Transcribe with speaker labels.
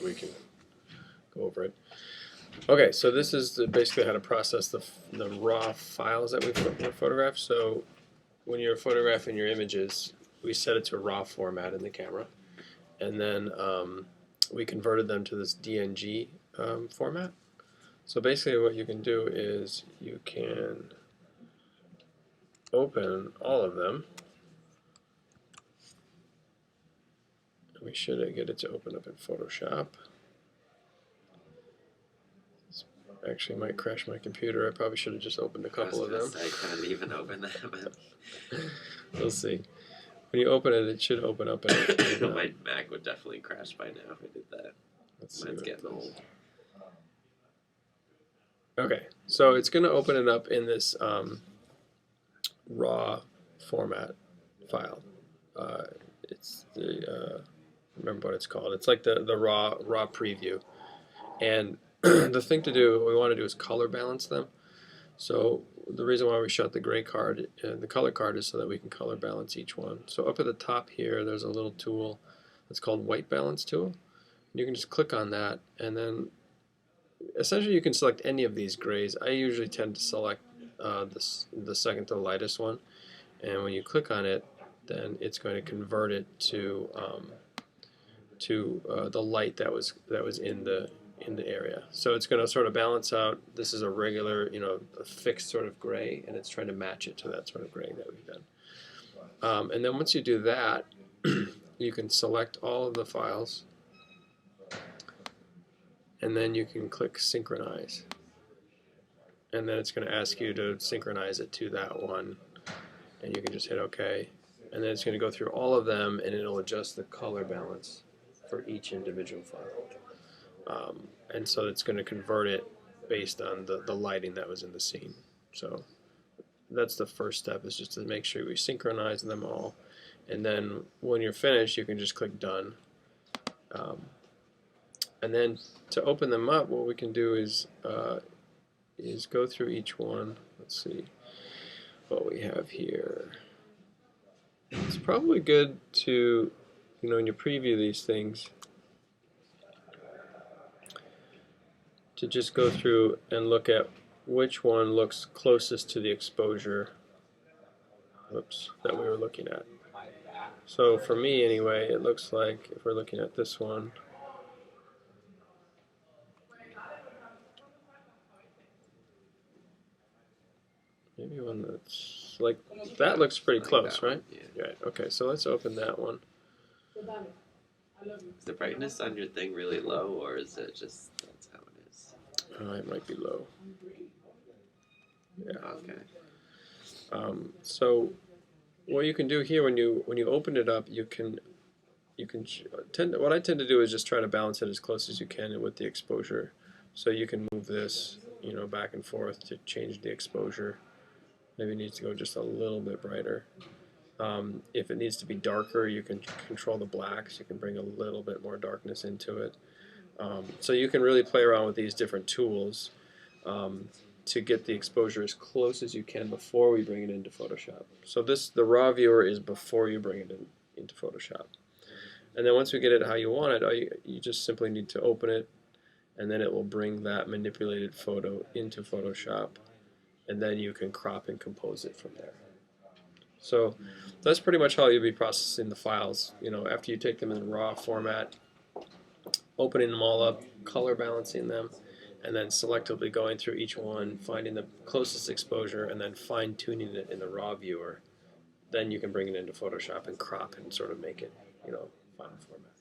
Speaker 1: we can go over it. Okay, so this is basically how to process the raw files that we photograph. So when you're photographing your images, we set it to raw format in the camera, and then we converted them to this DNG format. So basically what you can do is you can open all of them. We should get it to open up in Photoshop. This actually might crash my computer. I probably should have just opened a couple of them.
Speaker 2: I couldn't even open them.
Speaker 1: We'll see. When you open it, it should open up.
Speaker 2: My Mac would definitely crash by now if I did that. Mine's getting old.
Speaker 1: Okay, so it's going to open it up in this raw format file. It's the remember what it's called. It's like the raw preview. And the thing to do, what we want to do is color balance them. So the reason why we shut the gray card, the color card, is so that we can color balance each one. So up at the top here, there's a little tool that's called White Balance Tool. You can just click on that, and then essentially you can select any of these grays. I usually tend to select the second to the lightest one, and when you click on it, then it's going to convert it to the light that was in the area. So it's going to sort of balance out. This is a regular, a fixed sort of gray, and it's trying to match it to that sort of gray that we've done. And then once you do that, you can select all of the files, and then you can click Synchronize. And then it's going to ask you to synchronize it to that one, and you can just hit OK. And then it's going to go through all of them, and it'll adjust the color balance for each individual file. And so it's going to convert it based on the lighting that was in the scene. So that's the first step, is just to make sure we synchronize them all. And then when you're finished, you can just click Done. And then to open them up, what we can do is go through each one. Let's see what we have here. It's probably good to, when you preview these things, to just go through and look at which one looks closest to the exposure that we were looking at. So for me anyway, it looks like if we're looking at this one, maybe one that's like, that looks pretty close, right?
Speaker 2: Yeah.
Speaker 1: Right. Okay, so let's open that one.
Speaker 2: Is the brightness on your thing really low, or is it just that's how it is?
Speaker 1: It might be low. Yeah.
Speaker 2: Okay.
Speaker 1: So what you can do here, when you open it up, what I tend to do is just try to balance it as close as you can with the exposure. So you can move this, back and forth to change the exposure. Maybe it needs to go just a little bit brighter. If it needs to be darker, you can control the blacks. You can bring a little bit more darkness into it. So you can really play around with these different tools to get the exposure as close as you can before we bring it into Photoshop. So the raw viewer is before you bring it into Photoshop. And then once we get it how you want it, you just simply need to open it, and then it will bring that manipulated photo into Photoshop, and then you can crop and compose it from there. So that's pretty much how you'll be processing the files. After you take them in raw format, opening them all up, color balancing them, and then selectively going through each one, finding the closest exposure, and then fine-tuning it in the raw viewer. Then you can bring it into Photoshop and crop and sort of make it, final format.